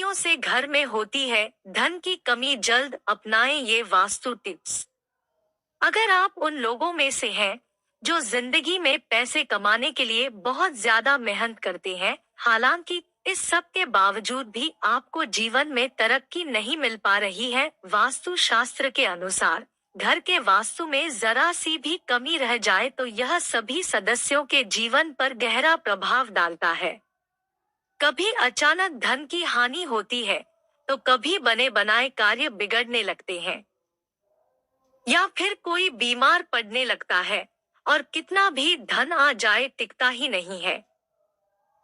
गलतियों से घर में होती है धन की कमी, जल्द अपनाएं ये वास्तु टिप्स। अगर आप उन लोगों में से हैं जो जिंदगी में पैसे कमाने के लिए बहुत ज्यादा मेहनत करते हैं, हालांकि इस सब के बावजूद भी आपको जीवन में तरक्की नहीं मिल पा रही है, वास्तु शास्त्र के अनुसार घर के वास्तु में जरा सी भी कमी रह जाए तो यह सभी सदस्यों के जीवन पर गहरा प्रभाव डालता है। कभी अचानक धन की हानि होती है, तो कभी बने बनाए कार्य बिगड़ने लगते हैं, या फिर कोई बीमार पड़ने लगता है और कितना भी धन आ जाए टिकता ही नहीं है।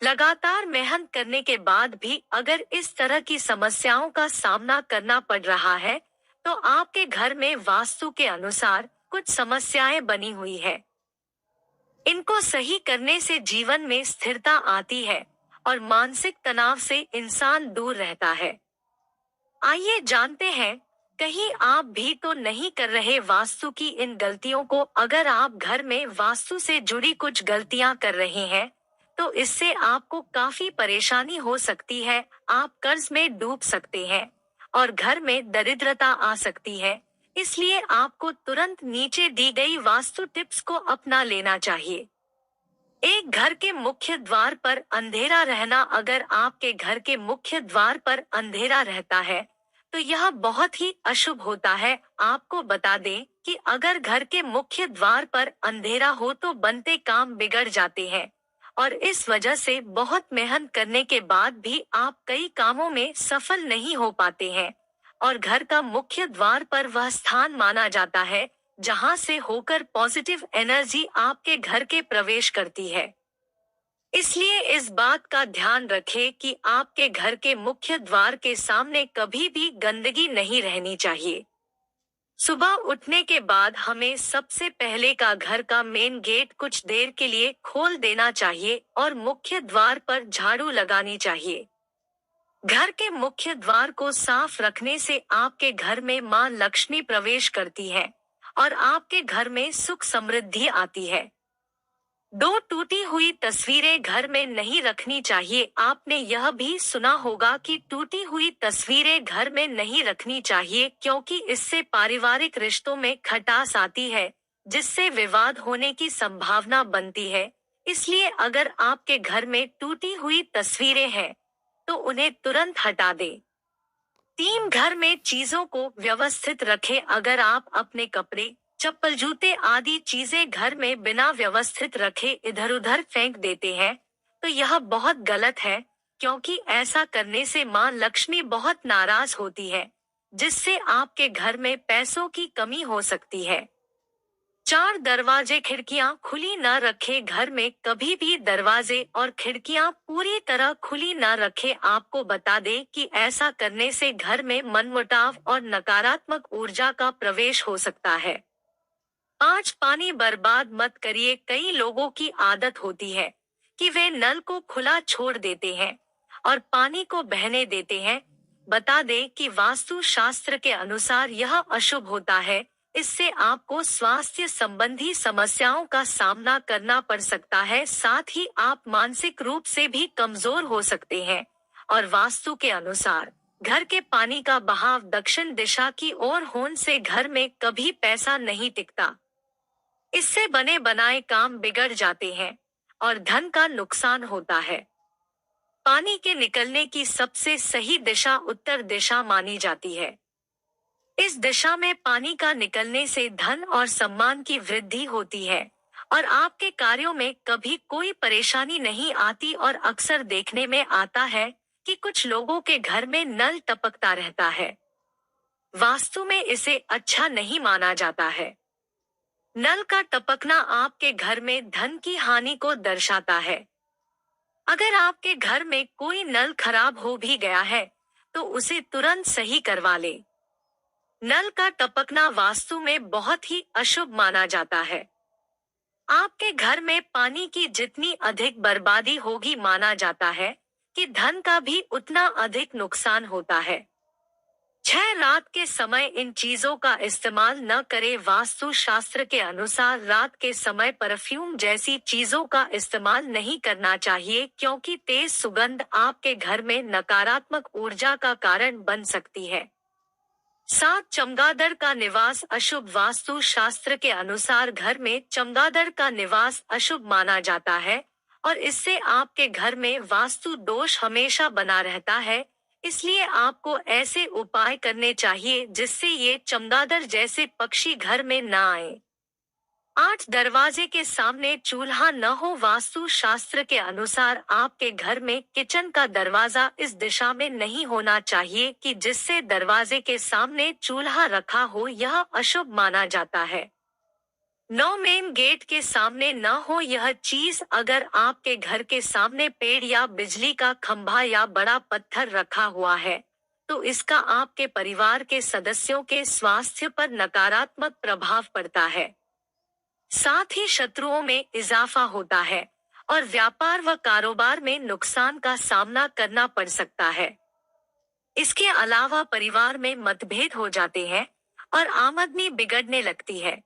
लगातार मेहनत करने के बाद भी अगर इस तरह की समस्याओं का सामना करना पड़ रहा है, तो आपके घर में वास्तु के अनुसार कुछ समस्याएं बनी हुई है। इनको सही करने से जीवन में स्थिरता आती है और मानसिक तनाव से इंसान दूर रहता है। आइए जानते हैं, कहीं आप भी तो नहीं कर रहे वास्तु की इन गलतियों को। अगर आप घर में वास्तु से जुड़ी कुछ गलतियां कर रहे हैं, तो इससे आपको काफी परेशानी हो सकती है। आप कर्ज में डूब सकते हैं और घर में दरिद्रता आ सकती है। इसलिए आपको तुरंत नीचे दी गई वास्तु टिप्स को अपना लेना चाहिए। एक, घर के मुख्य द्वार पर अंधेरा रहना। अगर आपके घर के मुख्य द्वार पर अंधेरा रहता है, तो यह बहुत ही अशुभ होता है। आपको बता दें कि अगर घर के मुख्य द्वार पर अंधेरा हो तो बनते काम बिगड़ जाते हैं और इस वजह से बहुत मेहनत करने के बाद भी आप कई कामों में सफल नहीं हो पाते हैं। और घर का मुख्य द्वार पर वह स्थान माना जाता है जहां से होकर पॉजिटिव एनर्जी आपके घर के प्रवेश करती है। इसलिए इस बात का ध्यान रखें कि आपके घर के मुख्य द्वार के सामने कभी भी गंदगी नहीं रहनी चाहिए। सुबह उठने के बाद हमें सबसे पहले का घर का मेन गेट कुछ देर के लिए खोल देना चाहिए और मुख्य द्वार पर झाड़ू लगानी चाहिए। घर के मुख्य द्वार को साफ रखने से आपके घर में मां लक्ष्मी प्रवेश करती है और आपके घर में सुख समृद्धि आती है। 2, टूटी हुई तस्वीरें घर में नहीं रखनी चाहिए। आपने यह भी सुना होगा कि टूटी हुई तस्वीरें घर में नहीं रखनी चाहिए, क्योंकि इससे पारिवारिक रिश्तों में खटास आती है, जिससे विवाद होने की संभावना बनती है। इसलिए अगर आपके घर में टूटी हुई तस्वीरें हैं, तो उन्हें तुरंत हटा दें। 3, घर में चीजों को व्यवस्थित रखें। अगर आप अपने कपड़े, चप्पल, जूते आदि चीजें घर में बिना व्यवस्थित रखे इधर उधर फेंक देते हैं, तो यह बहुत गलत है, क्योंकि ऐसा करने से मां लक्ष्मी बहुत नाराज होती है, जिससे आपके घर में पैसों की कमी हो सकती है। 4, दरवाजे खिड़कियां खुली न रखें। घर में कभी भी दरवाजे और खिड़कियां पूरी तरह खुली न रखें। आपको बता दें कि ऐसा करने से घर में मनमुटाव और नकारात्मक ऊर्जा का प्रवेश हो सकता है। 5, पानी बर्बाद मत करिए। कई लोगों की आदत होती है कि वे नल को खुला छोड़ देते हैं और पानी को बहने देते हैं। बता दें कि वास्तु शास्त्र के अनुसार यह अशुभ होता है। इससे आपको स्वास्थ्य संबंधी समस्याओं का सामना करना पड़ सकता है, साथ ही आप मानसिक रूप से भी कमजोर हो सकते हैं। और वास्तु के अनुसार घर के पानी का बहाव दक्षिण दिशा की ओर होने से घर में कभी पैसा नहीं टिकता। इससे बने बनाए काम बिगड़ जाते हैं और धन का नुकसान होता है। पानी के निकलने की सबसे सही दिशा उत्तर दिशा मानी जाती है। इस दिशा में पानी का निकलने से धन और सम्मान की वृद्धि होती है और आपके कार्यों में कभी कोई परेशानी नहीं आती। और अक्सर देखने में आता है कि कुछ लोगों के घर में नल टपकता रहता है। वास्तु में इसे अच्छा नहीं माना जाता है। नल का टपकना आपके घर में धन की हानि को दर्शाता है। अगर आपके घर में कोई नल खराब हो भी गया है, तो उसे तुरंत सही करवा ले। नल का टपकना वास्तु में बहुत ही अशुभ माना जाता है। आपके घर में पानी की जितनी अधिक बर्बादी होगी, माना जाता है कि धन का भी उतना अधिक नुकसान होता है। 6 रात के समय इन चीजों का इस्तेमाल न करें। वास्तु शास्त्र के अनुसार रात के समय परफ्यूम जैसी चीजों का इस्तेमाल नहीं करना चाहिए, क्योंकि तेज सुगंध आपके घर में नकारात्मक ऊर्जा का कारण बन सकती है। 7 चमगादड़ का निवास अशुभ। वास्तु शास्त्र के अनुसार घर में चमगादड़ का निवास अशुभ माना जाता है और इससे आपके घर में वास्तु दोष हमेशा बना रहता है। इसलिए आपको ऐसे उपाय करने चाहिए जिससे ये चमगादड़ जैसे पक्षी घर में न आए। 8 दरवाजे के सामने चूल्हा न हो। वास्तु शास्त्र के अनुसार आपके घर में किचन का दरवाजा इस दिशा में नहीं होना चाहिए कि जिससे दरवाजे के सामने चूल्हा रखा हो, यह अशुभ माना जाता है। 9 मेन गेट के सामने न हो यह चीज। अगर आपके घर के सामने पेड़ या बिजली का खंभा या बड़ा पत्थर रखा हुआ है, तो इसका आपके परिवार के सदस्यों के स्वास्थ्य पर नकारात्मक प्रभाव पड़ता है। साथ ही शत्रुओं में इजाफा होता है और व्यापार व कारोबार में नुकसान का सामना करना पड़ सकता है। इसके अलावा परिवार में मतभेद हो जाते हैं और आमदनी बिगड़ने लगती है।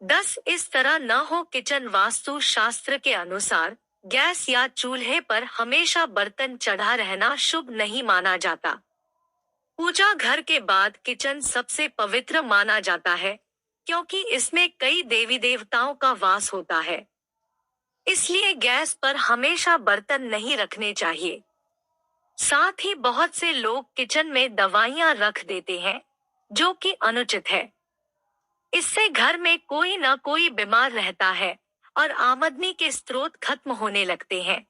10 इस तरह न हो किचन। वास्तु शास्त्र के अनुसार गैस या चूल्हे पर हमेशा बर्तन चढ़ा रहना शुभ नहीं माना जाता। पूजा घर के बाद किचन सबसे पवित्र माना जाता है, क्योंकि इसमें कई देवी देवताओं का वास होता है। इसलिए गैस पर हमेशा बर्तन नहीं रखने चाहिए। साथ ही बहुत से लोग किचन में दवाइयां रख देते हैं, जो कि अनुचित है। इससे घर में कोई न कोई बीमार रहता है और आमदनी के स्रोत खत्म होने लगते हैं।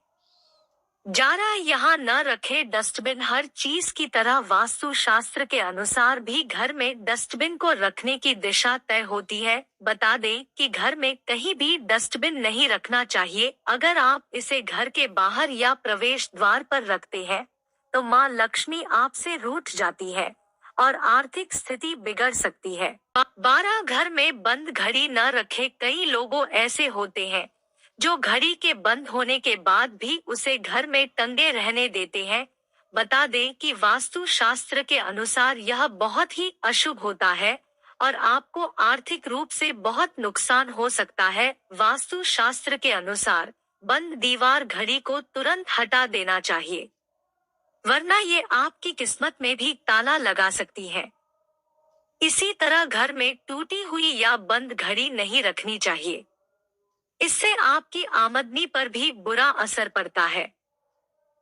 जारा यहाँ न रखे। डस्टबिन हर चीज की तरह वास्तु शास्त्र के अनुसार भी घर में डस्टबिन को रखने की दिशा तय होती है। बता दें कि घर में कहीं भी डस्टबिन नहीं रखना चाहिए। अगर आप इसे घर के बाहर या प्रवेश द्वार पर रखते हैं, तो माँ लक्ष्मी आपसे रूठ जाती है और आर्थिक स्थिति बिगड़ सकती है। 12 घर में बंद घड़ी न रखे। कई लोगों ऐसे होते हैं जो घड़ी के बंद होने के बाद भी उसे घर में टंगे रहने देते हैं। बता दें कि वास्तु शास्त्र के अनुसार यह बहुत ही अशुभ होता है और आपको आर्थिक रूप से बहुत नुकसान हो सकता है। वास्तु शास्त्र के अनुसार बंद दीवार घड़ी को तुरंत हटा देना चाहिए, वरना ये आपकी किस्मत में भी ताला लगा सकती है। इसी तरह घर में टूटी हुई या बंद घड़ी नहीं रखनी चाहिए। इससे आपकी आमदनी पर भी बुरा असर पड़ता है।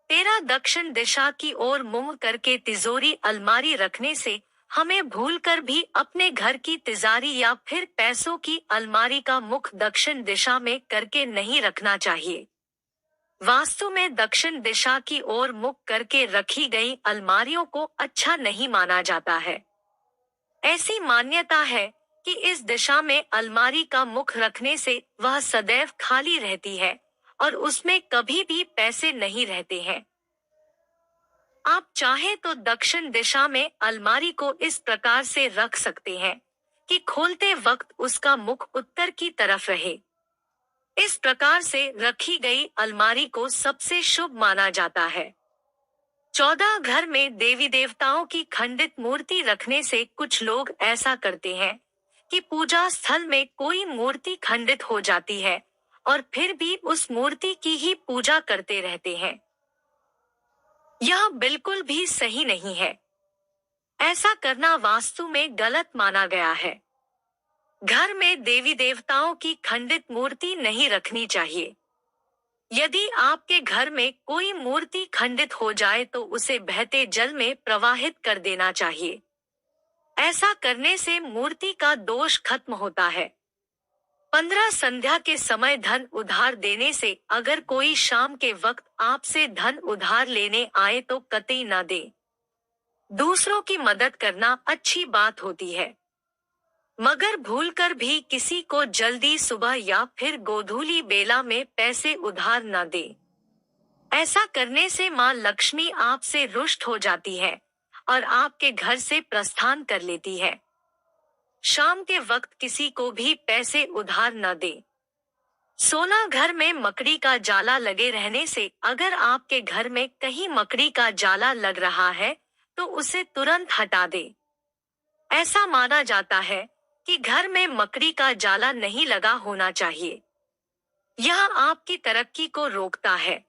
13 दक्षिण दिशा की ओर मुंह करके तिजोरी अलमारी रखने से हमें भूलकर भी अपने घर की तिजोरी या फिर पैसों की अलमारी का मुख दक्षिण दिशा में करके नहीं रखना चाहिए। वास्तु में दक्षिण दिशा की ओर मुख करके रखी गई अलमारियों को अच्छा नहीं माना जाता है। ऐसी मान्यता है कि इस दिशा में अलमारी का मुख रखने से वह सदैव खाली रहती है और उसमें कभी भी पैसे नहीं रहते हैं। आप चाहे तो दक्षिण दिशा में अलमारी को इस प्रकार से रख सकते हैं कि खोलते वक्त उसका मुख उत्तर की तरफ रहे। इस प्रकार से रखी गई अलमारी को सबसे शुभ माना जाता है। 14 घर में देवी देवताओं की खंडित मूर्ति रखने से कुछ लोग ऐसा करते हैं कि पूजा स्थल में कोई मूर्ति खंडित हो जाती है और फिर भी उस मूर्ति की ही पूजा करते रहते हैं। यह बिल्कुल भी सही नहीं है। ऐसा करना वास्तु में गलत माना गया है। घर में देवी देवताओं की खंडित मूर्ति नहीं रखनी चाहिए। यदि आपके घर में कोई मूर्ति खंडित हो जाए तो उसे बहते जल में प्रवाहित कर देना चाहिए। ऐसा करने से मूर्ति का दोष खत्म होता है। 15 संध्या के समय धन उधार देने से अगर कोई शाम के वक्त आपसे धन उधार लेने आए तो कतई न दे। दूसरों की मदद करना अच्छी बात होती है, मगर भूलकर भी किसी को जल्दी सुबह या फिर गोधूली बेला में पैसे उधार न दे। ऐसा करने से माँ लक्ष्मी आपसे रुष्ट हो जाती है और आपके घर से प्रस्थान कर लेती है। शाम के वक्त किसी को भी पैसे उधार न दे। 16 घर में मकड़ी का जाला लगे रहने से अगर आपके घर में कहीं मकड़ी का जाला लग रहा है तो उसे तुरंत हटा दे। ऐसा माना जाता है कि घर में मकड़ी का जाला नहीं लगा होना चाहिए। यह आपकी तरक्की को रोकता है।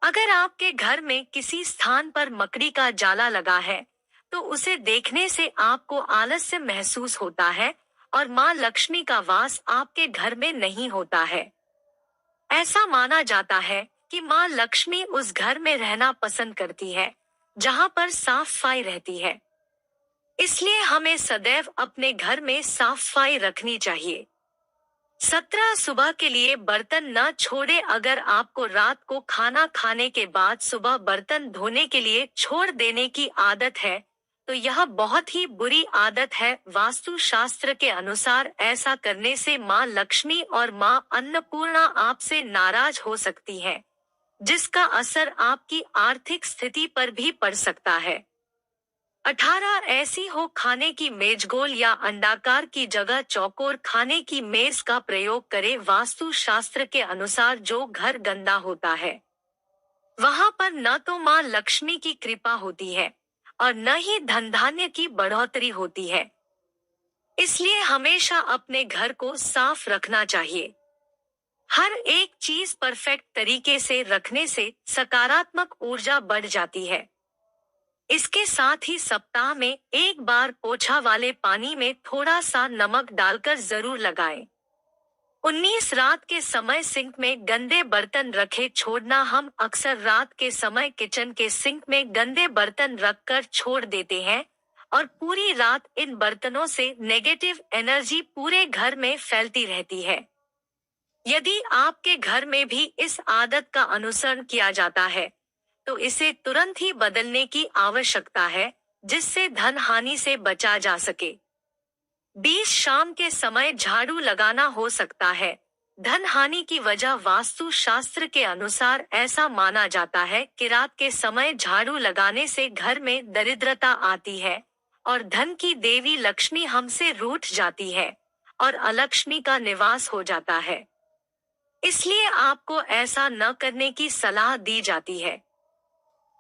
अगर आपके घर में किसी स्थान पर मकड़ी का जाला लगा है, तो उसे देखने से आपको आलस्य महसूस होता है और माँ लक्ष्मी का वास आपके घर में नहीं होता है। ऐसा माना जाता है कि माँ लक्ष्मी उस घर में रहना पसंद करती है जहाँ पर साफ सफाई रहती है। इसलिए हमें सदैव अपने घर में साफ सफाई रखनी चाहिए। 17 सुबह के लिए बर्तन न छोड़े। अगर आपको रात को खाना खाने के बाद सुबह बर्तन धोने के लिए छोड़ देने की आदत है, तो यह बहुत ही बुरी आदत है। वास्तु शास्त्र के अनुसार ऐसा करने से माँ लक्ष्मी और माँ अन्नपूर्णा आपसे नाराज हो सकती हैं, जिसका असर आपकी आर्थिक स्थिति पर भी पड़ सकता है। 18 ऐसी हो खाने की मेज गोल या अंडाकार की जगह चौकोर खाने की मेज का प्रयोग करें। वास्तु शास्त्र के अनुसार जो घर गंदा होता है, वहां पर न तो माँ लक्ष्मी की कृपा होती है और न ही धन धान्य की बढ़ोतरी होती है। इसलिए हमेशा अपने घर को साफ रखना चाहिए। हर एक चीज परफेक्ट तरीके से रखने से सकारात्मक ऊर्जा बढ़ जाती है। इसके साथ ही सप्ताह में एक बार पोछा वाले पानी में थोड़ा सा नमक डालकर जरूर लगाएं। 19 रात के समय सिंक में गंदे बर्तन रखे छोड़ना। हम अक्सर रात के समय किचन के सिंक में गंदे बर्तन रखकर छोड़ देते हैं और पूरी रात इन बर्तनों से नेगेटिव एनर्जी पूरे घर में फैलती रहती है। यदि आपके घर में भी इस आदत का अनुसरण किया जाता है, तो इसे तुरंत ही बदलने की आवश्यकता है, जिससे धन हानि से बचा जा सके। 20 शाम के समय झाड़ू लगाना हो सकता है। धन हानि की वजह वास्तु शास्त्र के अनुसार ऐसा माना जाता है कि रात के समय झाड़ू लगाने से घर में दरिद्रता आती है और धन की देवी लक्ष्मी हमसे रूठ जाती है और अलक्ष्मी का निवास हो जाता है। इसलिए आपको ऐसा न करने की सलाह दी जाती है।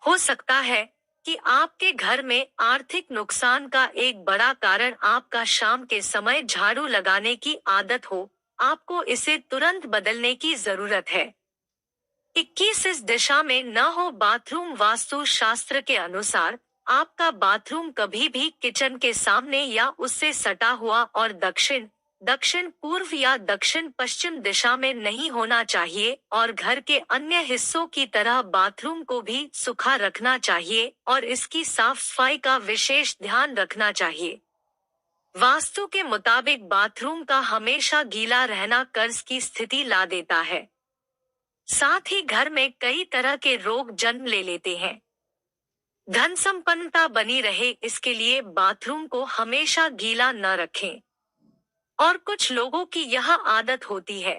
हो सकता है कि आपके घर में आर्थिक नुकसान का एक बड़ा कारण आपका शाम के समय झाड़ू लगाने की आदत हो। आपको इसे तुरंत बदलने की जरूरत है। 21 इस दिशा में न हो बाथरूम। वास्तु शास्त्र के अनुसार आपका बाथरूम कभी भी किचन के सामने या उससे सटा हुआ और दक्षिण पूर्व या दक्षिण पश्चिम दिशा में नहीं होना चाहिए और घर के अन्य हिस्सों की तरह बाथरूम को भी सूखा रखना चाहिए और इसकी साफ सफाई का विशेष ध्यान रखना चाहिए। वास्तु के मुताबिक बाथरूम का हमेशा गीला रहना कर्ज की स्थिति ला देता है। साथ ही घर में कई तरह के रोग जन्म ले लेते हैं। धन संपन्नता बनी रहे, इसके लिए बाथरूम को हमेशा गीला न रखें। और कुछ लोगों की यह आदत होती है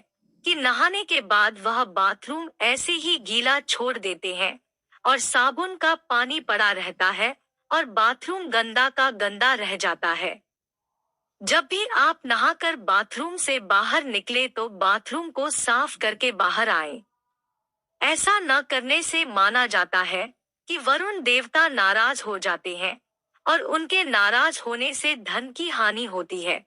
कि नहाने के बाद वह बाथरूम ऐसे ही गीला छोड़ देते हैं और साबुन का पानी पड़ा रहता है और बाथरूम गंदा का गंदा रह जाता है। जब भी आप नहाकर बाथरूम से बाहर निकले तो बाथरूम को साफ करके बाहर आएं। ऐसा न करने से माना जाता है कि वरुण देवता नाराज हो जाते हैं और उनके नाराज होने से धन की हानि होती है।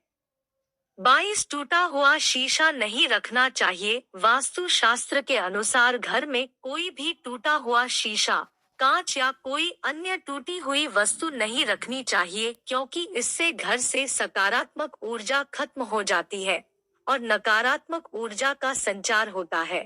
22 टूटा हुआ शीशा नहीं रखना चाहिए। वास्तु शास्त्र के अनुसार घर में कोई भी टूटा हुआ शीशा, कांच या कोई अन्य टूटी हुई वस्तु नहीं रखनी चाहिए, क्योंकि इससे घर से सकारात्मक ऊर्जा खत्म हो जाती है और नकारात्मक ऊर्जा का संचार होता है।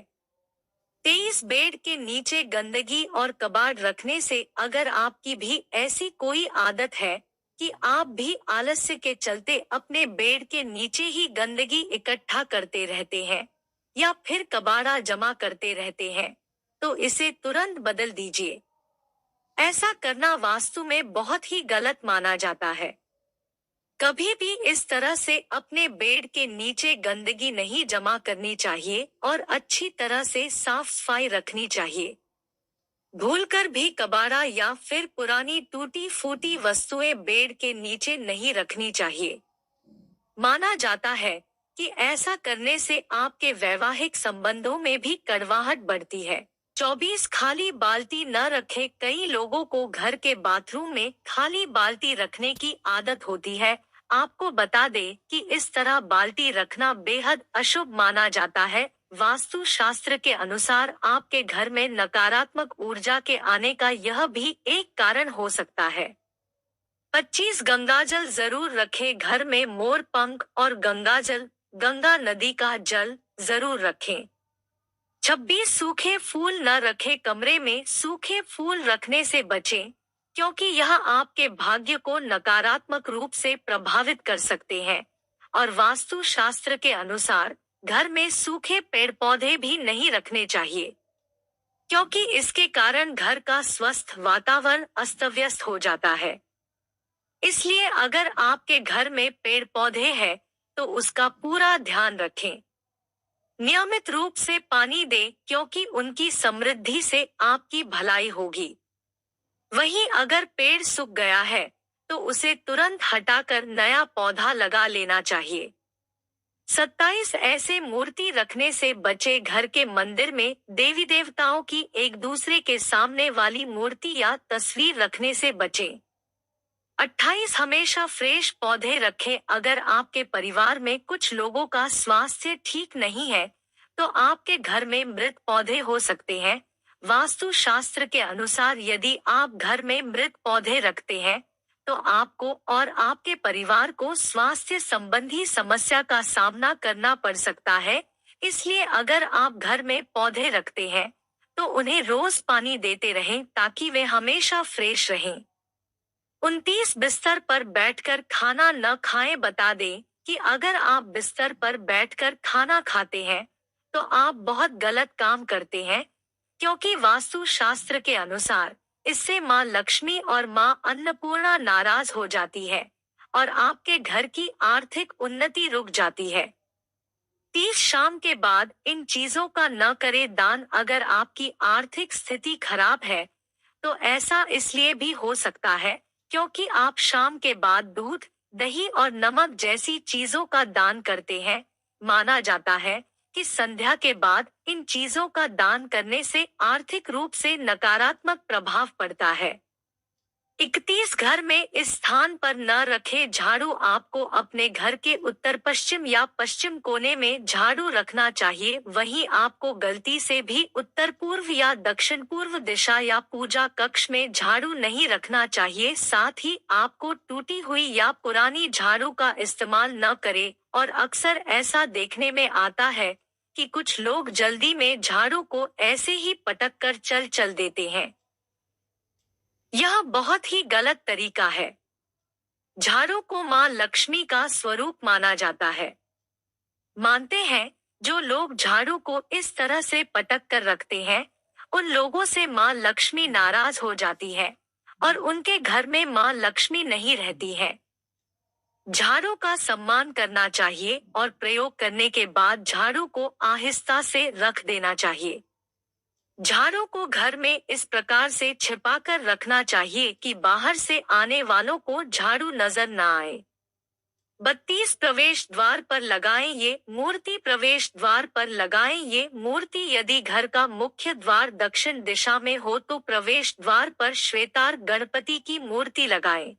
23 बेड के नीचे गंदगी और कबाड़ रखने से अगर आपकी भी ऐसी कोई आदत है कि आप भी आलस्य के चलते अपने बेड के नीचे ही गंदगी इकट्ठा करते रहते हैं या फिर कबाड़ा जमा करते रहते हैं, तो इसे तुरंत बदल दीजिए। ऐसा करना वास्तु में बहुत ही गलत माना जाता है। कभी भी इस तरह से अपने बेड के नीचे गंदगी नहीं जमा करनी चाहिए और अच्छी तरह से साफ सफाई रखनी चाहिए। भूलकर भी कबाड़ा या फिर पुरानी टूटी फूटी वस्तुएं बेड के नीचे नहीं रखनी चाहिए। माना जाता है कि ऐसा करने से आपके वैवाहिक संबंधों में भी कड़वाहट बढ़ती है। 24 खाली बाल्टी न रखें। कई लोगों को घर के बाथरूम में खाली बाल्टी रखने की आदत होती है। आपको बता दें कि इस तरह बाल्टी रखना बेहद अशुभ माना जाता है। वास्तु शास्त्र के अनुसार आपके घर में नकारात्मक ऊर्जा के आने का यह भी एक कारण हो सकता है। 25 गंगाजल जरूर रखें। घर में मोर पंख और गंगाजल, गंगा नदी का जल जरूर रखें। 26 सूखे फूल न रखें। कमरे में सूखे फूल रखने से बचें, क्योंकि यह आपके भाग्य को नकारात्मक रूप से प्रभावित कर सकते हैं। और वास्तु शास्त्र के अनुसार घर में सूखे पेड़ पौधे भी नहीं रखने चाहिए, क्योंकि इसके कारण घर का स्वस्थ वातावरण अस्त व्यस्त हो जाता है। इसलिए अगर आपके घर में पेड़ पौधे हैं, तो उसका पूरा ध्यान रखें। नियमित रूप से पानी दें, क्योंकि उनकी समृद्धि से आपकी भलाई होगी। वहीं अगर पेड़ सूख गया है, तो उसे तुरंत हटाकर नया पौधा लगा लेना चाहिए। 27 ऐसे मूर्ति रखने से बचे। घर के मंदिर में देवी देवताओं की एक दूसरे के सामने वाली मूर्ति या तस्वीर रखने से बचें। 28 हमेशा फ्रेश पौधे रखें। अगर आपके परिवार में कुछ लोगों का स्वास्थ्य ठीक नहीं है, तो आपके घर में मृत पौधे हो सकते हैं। वास्तु शास्त्र के अनुसार यदि आप घर में मृत पौधे रखते हैं, तो आपको और आपके परिवार को स्वास्थ्य संबंधी समस्या का सामना करना पड़ सकता है। इसलिए अगर आप घर में पौधे रखते हैं, तो उन्हें रोज पानी देते रहें, ताकि वे हमेशा फ्रेश रहें। 29 बिस्तर पर बैठकर खाना न खाएं। बता दें कि अगर आप बिस्तर पर बैठकर खाना खाते हैं, तो आप बहुत गलत काम करते हैं, क्योंकि वास्तु शास्त्र के अनुसार इससे माँ लक्ष्मी और माँ अन्नपूर्णा नाराज हो जाती है और आपके घर की आर्थिक उन्नति रुक जाती है। 30 शाम के बाद इन चीजों का न करें दान। अगर आपकी आर्थिक स्थिति खराब है, तो ऐसा इसलिए भी हो सकता है क्योंकि आप शाम के बाद दूध, दही और नमक जैसी चीजों का दान करते हैं। माना जाता है कि संध्या के बाद इन चीजों का दान करने से आर्थिक रूप से नकारात्मक प्रभाव पड़ता है। 31 घर में इस स्थान पर न रखें झाड़ू। आपको अपने घर के उत्तर पश्चिम या पश्चिम कोने में झाड़ू रखना चाहिए। वहीं आपको गलती से भी उत्तर पूर्व या दक्षिण पूर्व दिशा या पूजा कक्ष में झाड़ू नहीं रखना चाहिए। साथ ही आपको टूटी हुई या पुरानी झाड़ू का इस्तेमाल न करें। और अक्सर ऐसा देखने में आता है कि कुछ लोग जल्दी में झाड़ू को ऐसे ही पटक कर चल देते हैं। यह बहुत ही गलत तरीका है। झाड़ू को माँ लक्ष्मी का स्वरूप माना जाता है। मानते हैं जो लोग झाड़ू को इस तरह से पटक कर रखते हैं, उन लोगों से माँ लक्ष्मी नाराज हो जाती है और उनके घर में माँ लक्ष्मी नहीं रहती है। झाड़ू का सम्मान करना चाहिए और प्रयोग करने के बाद झाड़ू को आहिस्ता से रख देना चाहिए। झाड़ू को घर में इस प्रकार से छिपाकर रखना चाहिए कि बाहर से आने वालों को झाड़ू नजर न आए। 32 प्रवेश द्वार पर लगाएं। ये मूर्ति प्रवेश द्वार पर लगाएं। ये मूर्ति यदि घर का मुख्य द्वार दक्षिण दिशा में हो, तो प्रवेश द्वार पर श्वेतार गणपति की मूर्ति लगाएं।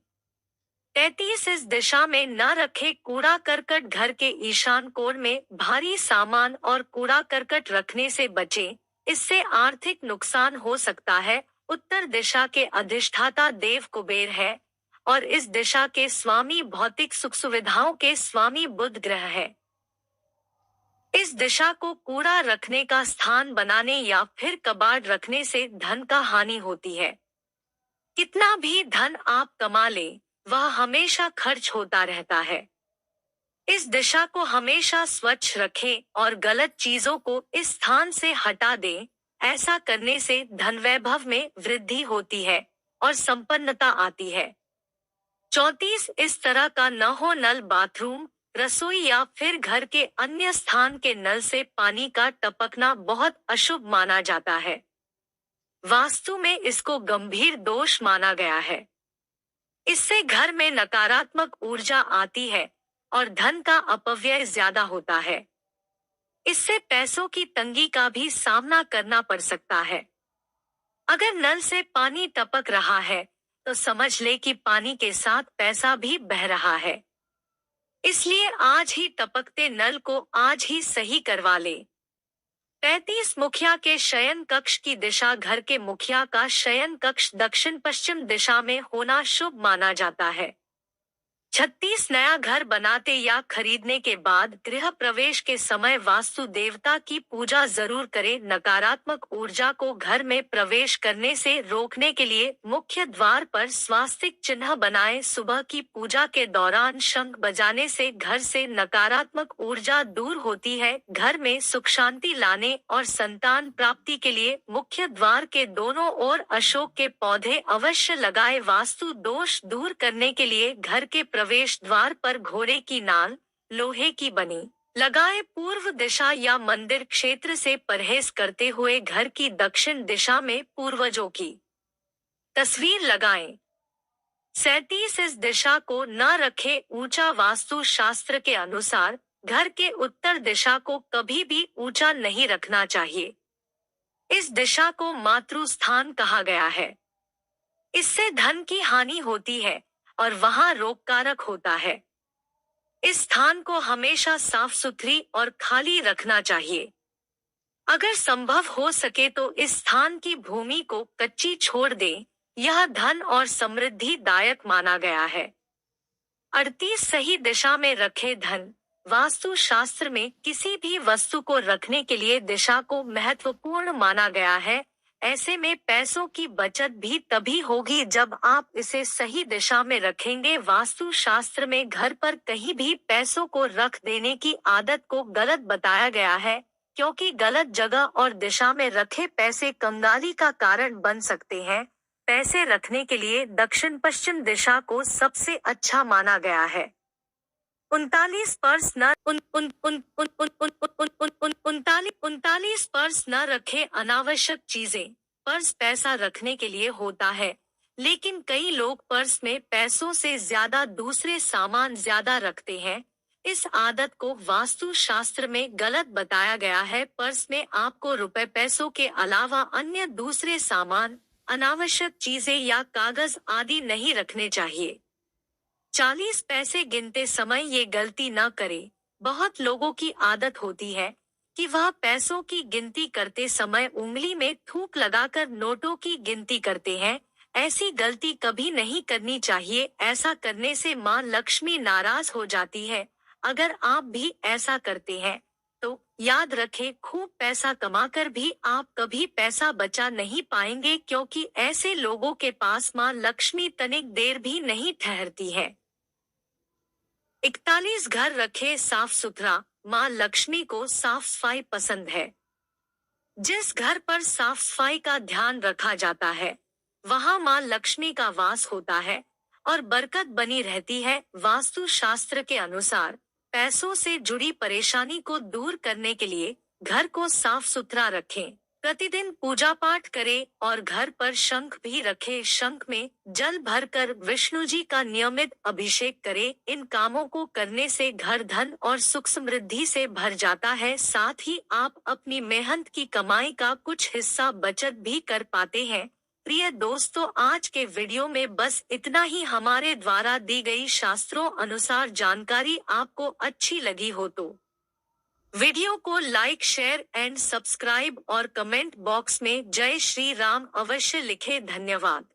33 इस दिशा में न रखें। कूड़ा करकट। घर के ईशान कोण में भारी सामान और कूड़ा करकट रखने से बचें, इससे आर्थिक नुकसान हो सकता है। उत्तर दिशा के अधिष्ठाता देव कुबेर है और इस दिशा के स्वामी भौतिक सुख सुविधाओं के स्वामी बुध ग्रह है। इस दिशा को कूड़ा रखने का स्थान बनाने या फिर कबाड़ रखने से धन का हानि होती है। कितना भी धन आप कमा लें, वह हमेशा खर्च होता रहता है। इस दिशा को हमेशा स्वच्छ रखें और गलत चीजों को इस स्थान से हटा दें। ऐसा करने से धन वैभव में वृद्धि होती है और संपन्नता आती है। 34 इस तरह का न हो। नल बाथरूम, रसोई या फिर घर के अन्य स्थान के नल से पानी का टपकना बहुत अशुभ माना जाता है। वास्तु में इसको गंभीर दोष माना गया है। इससे घर में नकारात्मक ऊर्जा आती है और धन का अपव्यय ज्यादा होता है। इससे पैसों की तंगी का भी सामना करना पड़ सकता है। अगर नल से पानी टपक रहा है तो समझ ले कि पानी के साथ पैसा भी बह रहा है। इसलिए आज ही टपकते नल को आज ही सही करवा ले। 35 मुखिया के शयन कक्ष की दिशा। घर के मुखिया का शयन कक्ष दक्षिण पश्चिम दिशा में होना शुभ माना जाता है। 36 नया घर बनाते या खरीदने के बाद गृह प्रवेश के समय वास्तु देवता की पूजा जरूर करें। नकारात्मक ऊर्जा को घर में प्रवेश करने से रोकने के लिए मुख्य द्वार पर स्वास्तिक चिन्ह बनाएं। सुबह की पूजा के दौरान शंख बजाने से घर से नकारात्मक ऊर्जा दूर होती है। घर में सुख शांति लाने और संतान प्राप्ति के लिए मुख्य द्वार के दोनों ओर अशोक के पौधे अवश्य लगाए। वास्तु दोष दूर करने के लिए घर के प्रवेश द्वार पर घोड़े की नाल लोहे की बनी लगाए। पूर्व दिशा या मंदिर क्षेत्र से परहेज करते हुए घर की दक्षिण दिशा में पूर्वजों की तस्वीर लगाएं। 37 इस दिशा को न रखे ऊंचा। वास्तु शास्त्र के अनुसार घर के उत्तर दिशा को कभी भी ऊंचा नहीं रखना चाहिए। इस दिशा को मातृ स्थान कहा गया है। इससे धन की हानि होती है और वहां रोगकारक होता है। इस स्थान को हमेशा साफ सुथरी और खाली रखना चाहिए। अगर संभव हो सके तो इस स्थान की भूमि को कच्ची छोड़ दें। यह धन और समृद्धि दायक माना गया है। 38 सही दिशा में रखे धन। वास्तु शास्त्र में किसी भी वस्तु को रखने के लिए दिशा को महत्वपूर्ण माना गया है। ऐसे में पैसों की बचत भी तभी होगी जब आप इसे सही दिशा में रखेंगे। वास्तु शास्त्र में घर पर कहीं भी पैसों को रख देने की आदत को गलत बताया गया है, क्योंकि गलत जगह और दिशा में रखे पैसे कंगाली का कारण बन सकते हैं। पैसे रखने के लिए दक्षिण पश्चिम दिशा को सबसे अच्छा माना गया है। 39 पर्स न 39 पर्स न रखे। अनावश्यक चीजें। पर्स पैसा रखने के लिए होता है, लेकिन कई लोग पर्स में पैसों से ज्यादा दूसरे सामान ज्यादा रखते हैं। इस आदत को वास्तु शास्त्र में गलत बताया गया है। पर्स में आपको रुपए पैसों के अलावा अन्य दूसरे सामान, अनावश्यक चीजें या कागज आदि नहीं रखने चाहिए। 40 पैसे गिनते समय ये गलती न करें। बहुत लोगों की आदत होती है कि वह पैसों की गिनती करते समय उंगली में थूक लगाकर नोटों की गिनती करते हैं। ऐसी गलती कभी नहीं करनी चाहिए। ऐसा करने से मां लक्ष्मी नाराज हो जाती है। अगर आप भी ऐसा करते हैं तो याद रखें, खूब पैसा कमाकर भी आप कभी पैसा बचा नहीं पाएंगे, क्योंकि ऐसे लोगों के पास मां लक्ष्मी तनिक देर भी नहीं ठहरती है। 41 घर रखे साफ सुथरा। मां लक्ष्मी को साफ सफाई पसंद है। जिस घर पर साफ सफाई का ध्यान रखा जाता है, वहां मां लक्ष्मी का वास होता है और बरकत बनी रहती है। वास्तु शास्त्र के अनुसार पैसों से जुड़ी परेशानी को दूर करने के लिए घर को साफ सुथरा रखें। प्रतिदिन पूजा पाठ करें और घर पर शंख भी रखें। शंख में जल भरकर विष्णु जी का नियमित अभिषेक करें। इन कामों को करने से घर धन और सुख समृद्धि से भर जाता है। साथ ही आप अपनी मेहनत की कमाई का कुछ हिस्सा बचत भी कर पाते हैं। प्रिय दोस्तों, आज के वीडियो में बस इतना ही। हमारे द्वारा दी गई शास्त्रों अनुसार जानकारी आपको अच्छी लगी हो तो वीडियो को लाइक, शेयर एंड सब्सक्राइब और कमेंट बॉक्स में जय श्री राम अवश्य लिखें। धन्यवाद।